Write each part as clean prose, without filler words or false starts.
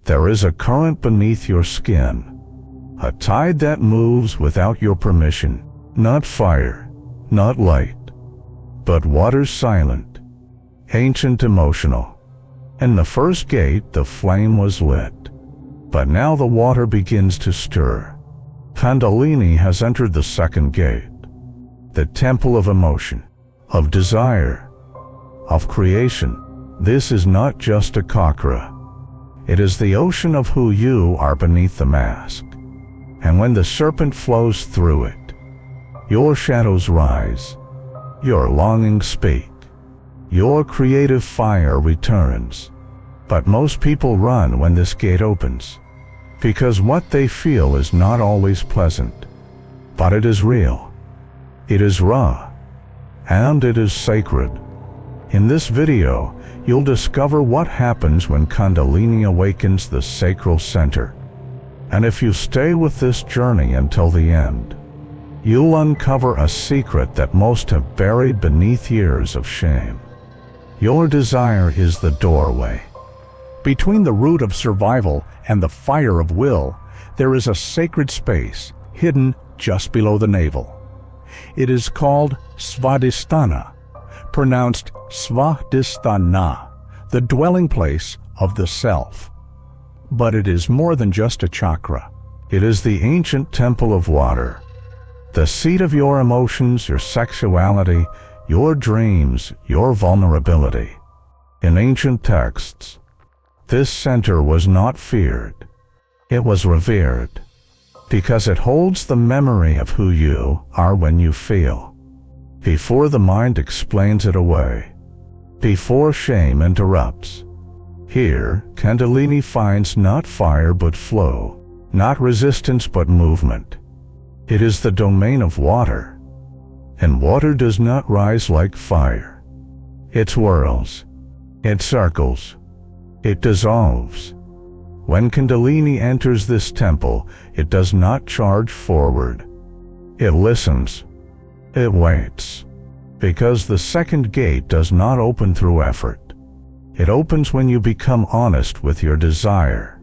There is a current beneath your skin, a tide that moves without your permission. Not fire, not light, but water, silent, ancient, emotional. In the first gate, the flame was lit, but now the water begins to stir. Kundalini has entered the second gate, the temple of emotion, of desire, of creation. This is not just a chakra. It is the ocean of who you are beneath the mask. And when the serpent flows through it, your shadows rise, your longings speak, your creative fire returns. But most people run when this gate opens, because what they feel is not always pleasant, but it is real, it is raw, and it is sacred. In this video, you'll discover what happens when Kundalini awakens the sacral center. And if you stay with this journey until the end, you'll uncover a secret that most have buried beneath years of shame. Your desire is the doorway. Between the root of survival and the fire of will, there is a sacred space hidden just below the navel. It is called svadistana, pronounced svadistana, the dwelling place of the self. But it is more than just a chakra. It is the ancient temple of water, the seat of your emotions, your sexuality, your dreams, your vulnerability. In ancient texts, this center was not feared. It was revered, because it holds the memory of who you are when you feel, before the mind explains it away, before shame interrupts. Here, Kundalini finds not fire but flow, not resistance but movement. It is the domain of water, and water does not rise like fire. It whirls, it circles, it dissolves. When Kundalini enters this temple, it does not charge forward. It listens, it waits, because the second gate does not open through effort. It opens when you become honest with your desire,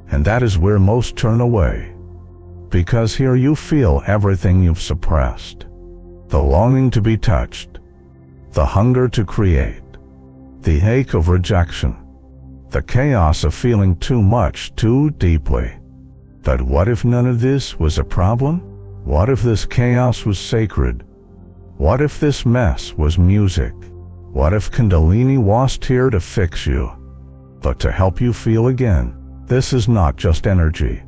and that is where most turn away, because here you feel everything you've suppressed: the longing to be touched, the hunger to create, the ache of rejection, the chaos of feeling too much too deeply. But what if none of this was a problem? What if this chaos was sacred? What if this mess was music? What if Kundalini wasn't here to fix you, but to help you feel again? This is not just energy.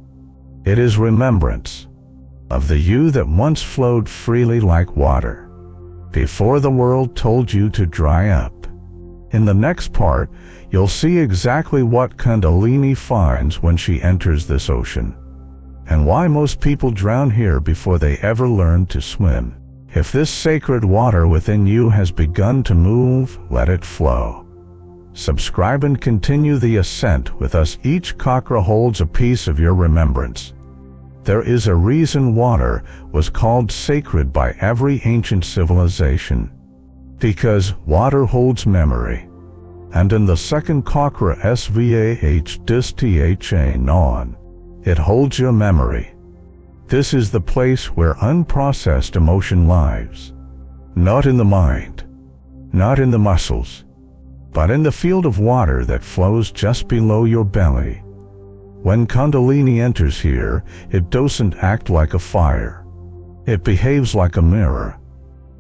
It is remembrance of the you that once flowed freely like water, before the world told you to dry up. In the next part, you'll see exactly what Kundalini finds when she enters this ocean, and why most people drown here before they ever learn to swim. If this sacred water within you has begun to move, let it flow. Subscribe and continue the ascent with us. Each chakra holds a piece of your remembrance. There is a reason water was called sacred by every ancient civilization, because water holds memory. And in the second chakra, svadistana, non, it holds your memory. This is the place where unprocessed emotion lives, not in the mind, not in the muscles, but in the field of water that flows just below your belly. When Kundalini enters here, it doesn't act like a fire. It behaves like a mirror.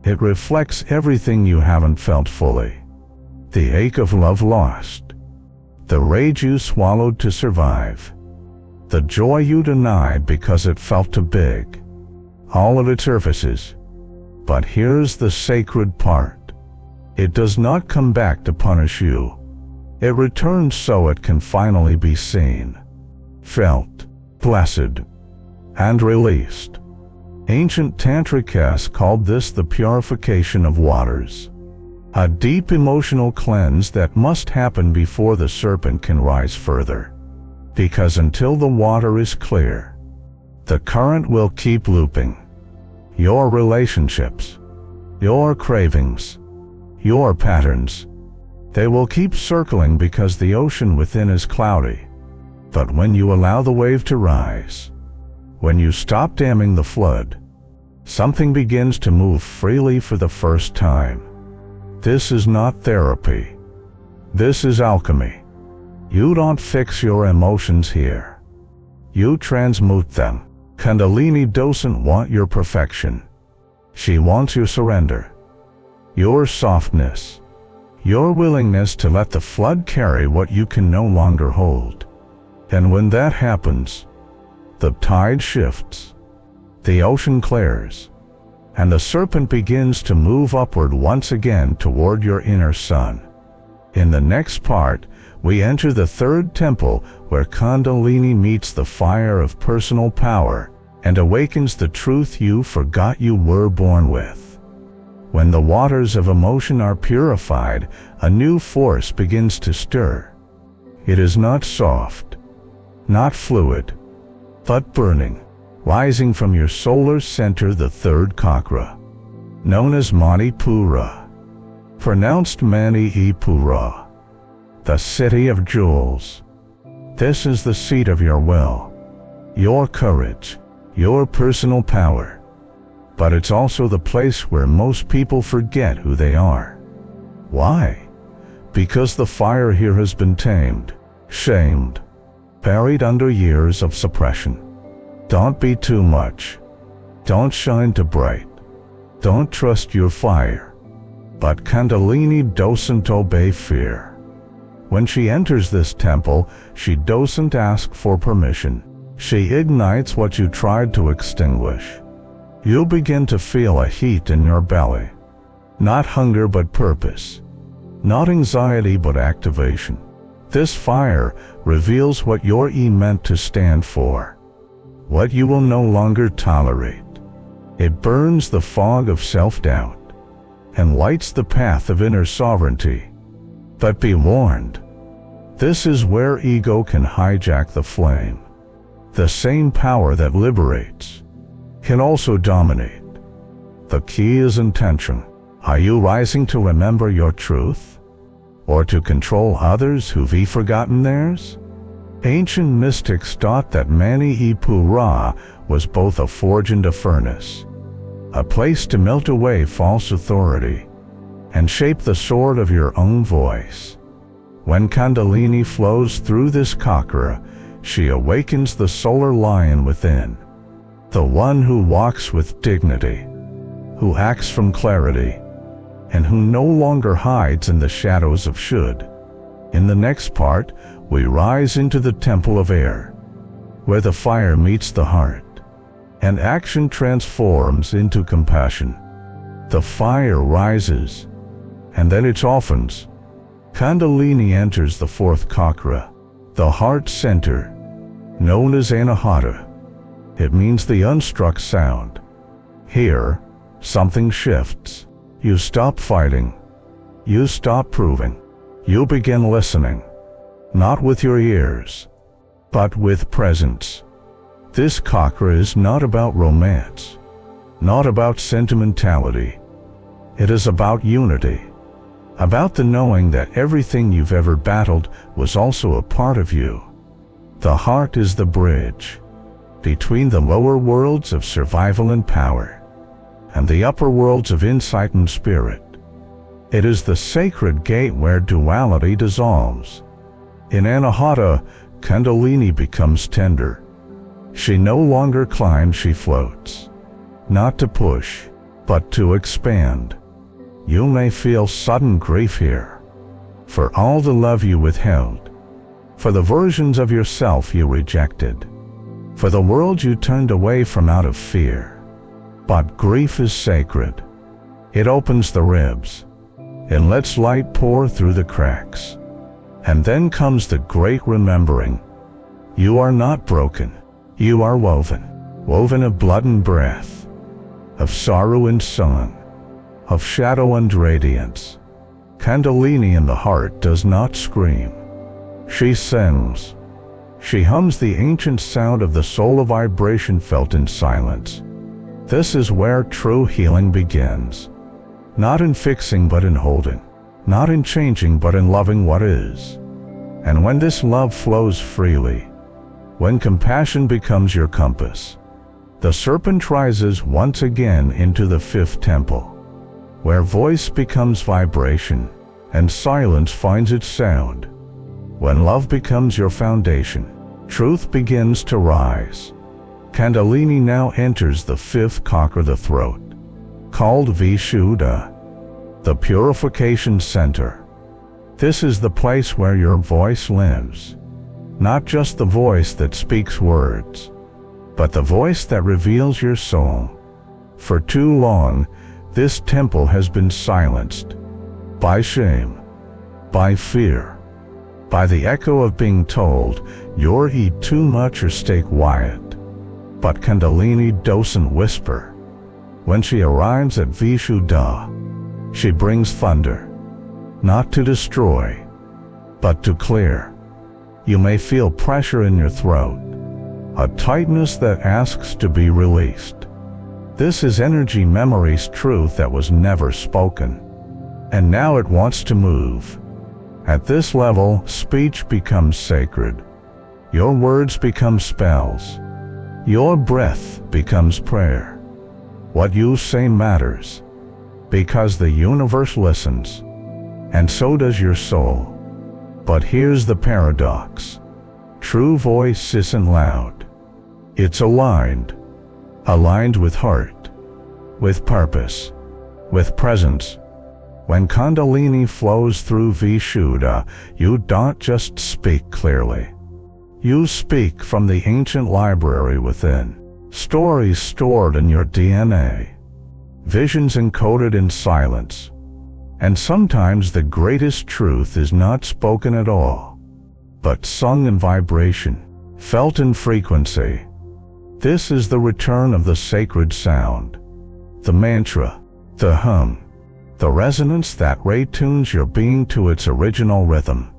It reflects everything you haven't felt fully: the ache of love lost, the rage you swallowed to survive, the joy you denied because it felt too big. All of it surfaces. But here's the sacred part. It does not come back to punish you. It returns so it can finally be seen, felt, blessed, and released. Ancient tantrics called this the purification of waters, a deep emotional cleanse that must happen before the serpent can rise further. Because until the water is clear, the current will keep looping. Your relationships, your cravings, your patterns, they will keep circling because the ocean within is cloudy. But when you allow the wave to rise, when you stop damming the flood, something begins to move freely for the first time. This is not therapy. This is alchemy. You don't fix your emotions here. You transmute them. Kundalini doesn't want your perfection. She wants your surrender, your softness, your willingness to let the flood carry what you can no longer hold. And when that happens, the tide shifts, the ocean clears, and the serpent begins to move upward once again toward your inner sun. In the next part, we enter the third temple where Kundalini meets the fire of personal power and awakens the truth you forgot you were born with. When the waters of emotion are purified, a new force begins to stir. It is not soft, not fluid, but burning, rising from your solar center, the third chakra, known as Manipura, pronounced Mani-Pura, the city of jewels. This is the seat of your will, your courage, your personal power. But it's also the place where most people forget who they are. Why? Because the fire here has been tamed, shamed, buried under years of suppression. Don't be too much. Don't shine too bright. Don't trust your fire. But Kundalini doesn't obey fear. When she enters this temple, she doesn't ask for permission. She ignites what you tried to extinguish. You'll begin to feel a heat in your belly. Not hunger but purpose. Not anxiety but activation. This fire reveals what you're meant to stand for, what you will no longer tolerate. It burns the fog of self-doubt and lights the path of inner sovereignty. But be warned, this is where ego can hijack the flame. The same power that liberates can also dominate. The key is intention. Are you rising to remember your truth, or to control others who've forgotten theirs? Ancient mystics taught that Mani-Pura was both a forge and a furnace, a place to melt away false authority and shape the sword of your own voice. When Kundalini flows through this chakra, she awakens the solar lion within, the one who walks with dignity, who acts from clarity, and who no longer hides in the shadows of should. In the next part, we rise into the temple of air, where the fire meets the heart, and action transforms into compassion. The fire rises, and then it softens. Kundalini enters the fourth chakra, the heart center, known as Anahata. It means the unstruck sound. Here, something shifts. You stop fighting. You stop proving. You begin listening, not with your ears, but with presence. This chakra is not about romance, not about sentimentality. It is about unity, about the knowing that everything you've ever battled was also a part of you. The heart is the bridge between the lower worlds of survival and power and the upper worlds of insight and spirit. It is the sacred gate where duality dissolves. In Anahata, Kundalini becomes tender. She no longer climbs, she floats. Not to push, but to expand. You may feel sudden grief here, for all the love you withheld, for the versions of yourself you rejected, for the world you turned away from out of fear. But grief is sacred. It opens the ribs and lets light pour through the cracks. And then comes the great remembering. You are not broken. You are woven, woven of blood and breath, of sorrow and song, of shadow and radiance. Kundalini in the heart does not scream. She sings. She hums the ancient sound of the soul vibration felt in silence. This is where true healing begins. Not in fixing but in holding. Not in changing but in loving what is. And when this love flows freely, When compassion becomes your compass, the serpent rises once again into the fifth temple, where voice becomes vibration and silence finds its sound. When love becomes your foundation, truth begins to rise. Kundalini now enters the fifth chakra, the throat, called Vishuddha, the purification center. This is the place where your voice lives, not just the voice that speaks words, but the voice that reveals your soul. For too long, this temple has been silenced by shame, by fear, by the echo of being told you're eat too much or stay quiet. But Kundalini doesn't whisper. When she arrives at Vishuddha, she brings thunder, not to destroy, but to clear. You may feel pressure in your throat, a tightness that asks to be released. This is energy memory's truth that was never spoken, and now it wants to move. At this level, speech becomes sacred. Your words become spells. Your breath becomes prayer. What you say matters, because the universe listens, and so does your soul. But here's the paradox. True voice isn't loud. It's aligned with heart, with purpose, with presence. When Kundalini flows through Vishuddha, you don't just speak clearly. You speak from the ancient library within, stories stored in your DNA, visions encoded in silence. And sometimes the greatest truth is not spoken at all, but sung in vibration, felt in frequency. This is the return of the sacred sound, the mantra, the hum, the resonance that retunes your being to its original rhythm.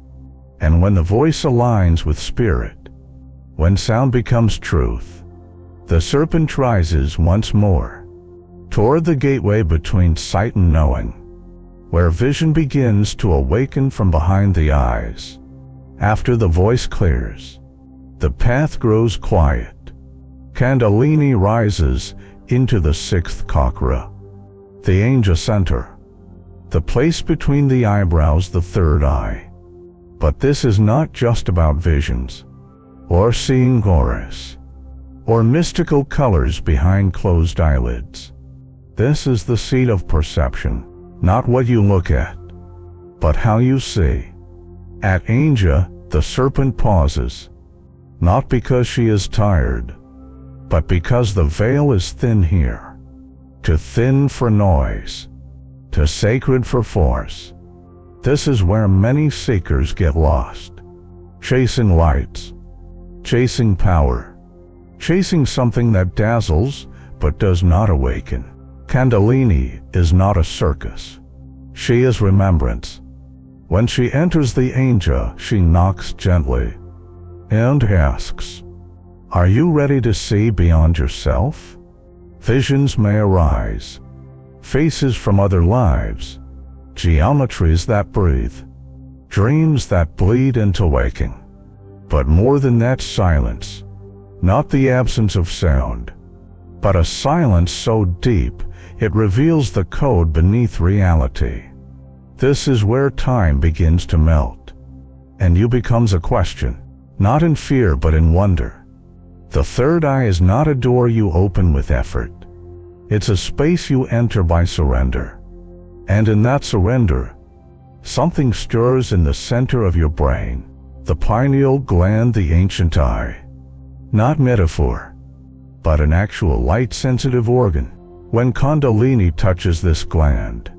And when the voice aligns with spirit, when sound becomes truth, the serpent rises once more toward the gateway between sight and knowing, where vision begins to awaken from behind the eyes. After the voice clears, the path grows quiet. Kundalini rises into the sixth chakra, the Angel Center, the place between the eyebrows, the third eye. But this is not just about visions, or seeing auras, or mystical colors behind closed eyelids. This is the seat of perception, not what you look at, but how you see. At Anja, the serpent pauses, not because she is tired, but because the veil is thin here. Too thin for noise, too sacred for force. This is where many seekers get lost, chasing lights, chasing power, chasing something that dazzles but does not awaken. Kundalini is not a circus. She is remembrance. When she enters the Anja, she knocks gently and asks, "Are you ready to see beyond yourself?" Visions may arise, faces from other lives, geometries that breathe, dreams that bleed into waking. But more than that, silence, not the absence of sound, but a silence so deep it reveals the code beneath reality. This is where time begins to melt, and you becomes a question, not in fear but in wonder. The third eye is not a door you open with effort. It's a space you enter by surrender. And in that surrender, something stirs in the center of your brain, the pineal gland, the ancient eye. Not metaphor, but an actual light-sensitive organ. When Kundalini touches this gland,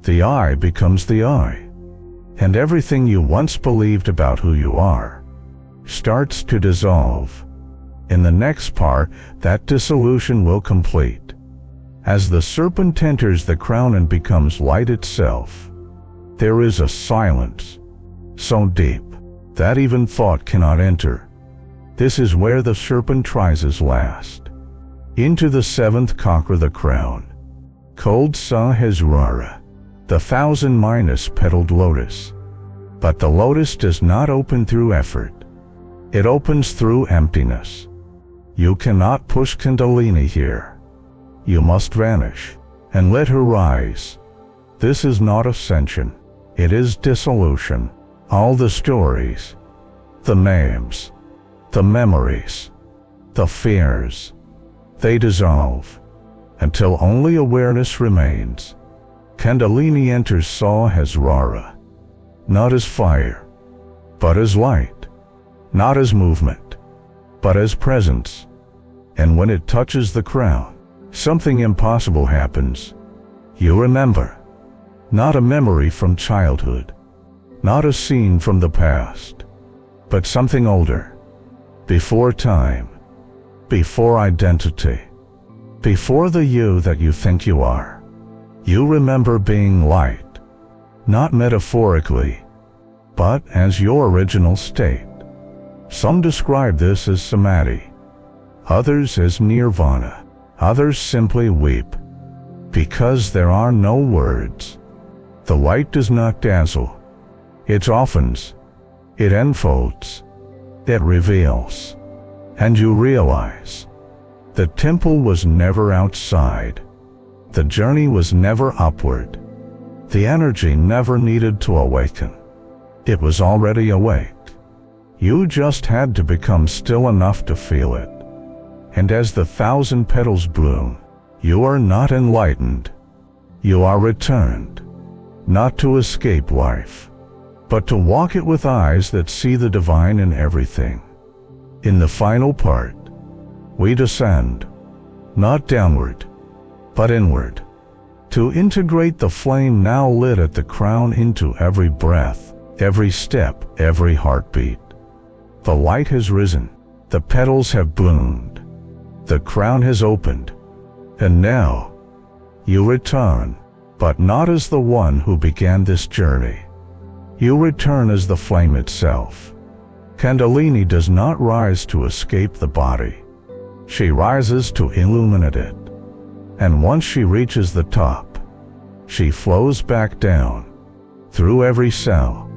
the eye becomes the eye, and everything you once believed about who you are starts to dissolve. In the next part, that dissolution will complete. As the serpent enters the crown and becomes light itself, there is a silence so deep that even thought cannot enter. This is where the serpent rises last, into the seventh chakra, the crown, called Sahasrara, the 1,000 petaled lotus. But the lotus does not open through effort. It opens through emptiness. You cannot push Kundalini here. You must vanish and let her rise. This is not ascension. It is dissolution. All the stories, the names, the memories, the fears, they dissolve until only awareness remains. Kundalini enters Soul as Rara, not as fire, but as light, not as movement, but as presence. And when it touches the crown, something impossible happens. You remember, not a memory from childhood, not a scene from the past, but something older, before time, before identity, before the you that you think you are. You remember being light, not metaphorically, but as your original state. Some describe this as samadhi, others as nirvana, others simply weep, because there are no words. The light does not dazzle, it softens, it enfolds, it reveals, and you realize the temple was never outside. The journey was never upward. The energy never needed to awaken. It was already awake. You just had to become still enough to feel it. And as the 1,000 petals bloom, you are not enlightened. You are returned, not to escape life, but to walk it with eyes that see the divine in everything. In the final part, we descend, not downward, but inward, to integrate the flame now lit at the crown into every breath, every step, every heartbeat. The light has risen, the petals have bloomed, the crown has opened, and now you return, but not as the one who began this journey. You return as the flame itself. Kundalini does not rise to escape the body. She rises to illuminate it. And once she reaches the top, she flows back down, through every cell,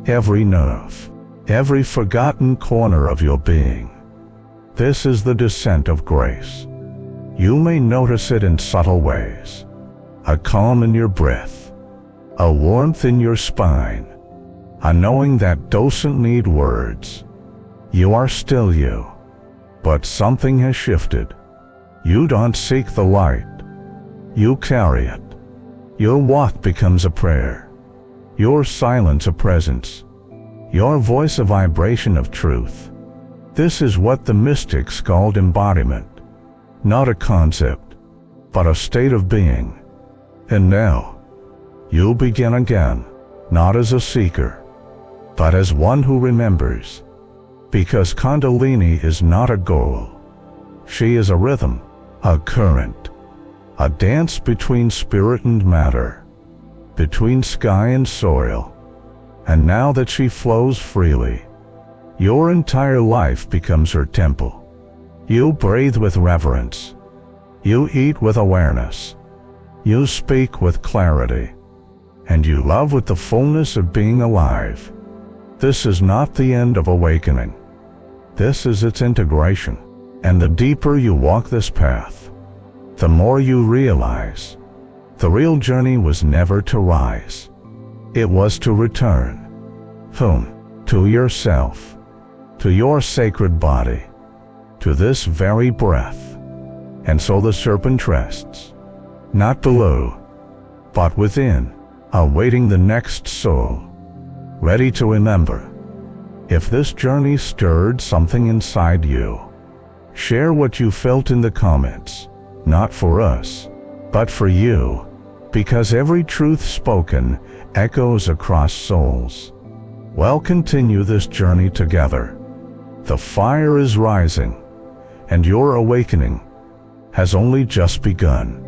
every nerve, every forgotten corner of your being. This is the descent of grace. You may notice it in subtle ways. A calm in your breath, a warmth in your spine, a knowing that doesn't need words. You are still you, but something has shifted. You don't seek the light, you carry it. Your walk becomes a prayer, your silence a presence, your voice a vibration of truth. This is what the mystics called embodiment, not a concept, but a state of being. And now, you begin again, not as a seeker, but as one who remembers. Because Kundalini is not a goal. She is a rhythm, a current, a dance between spirit and matter, between sky and soil. And now that she flows freely, your entire life becomes her temple. You breathe with reverence. You eat with awareness. You speak with clarity. And you love with the fullness of being alive. This is not the end of awakening. This is its integration. And the deeper you walk this path, the more you realize the real journey was never to rise. It was to return. Home, to yourself, to your sacred body, to this very breath. And so the serpent rests, not below, but within, awaiting the next soul, ready to remember. If this journey stirred something inside you, share what you felt in the comments, not for us, but for you, because every truth spoken echoes across souls. Well, continue this journey together. The fire is rising, and your awakening has only just begun.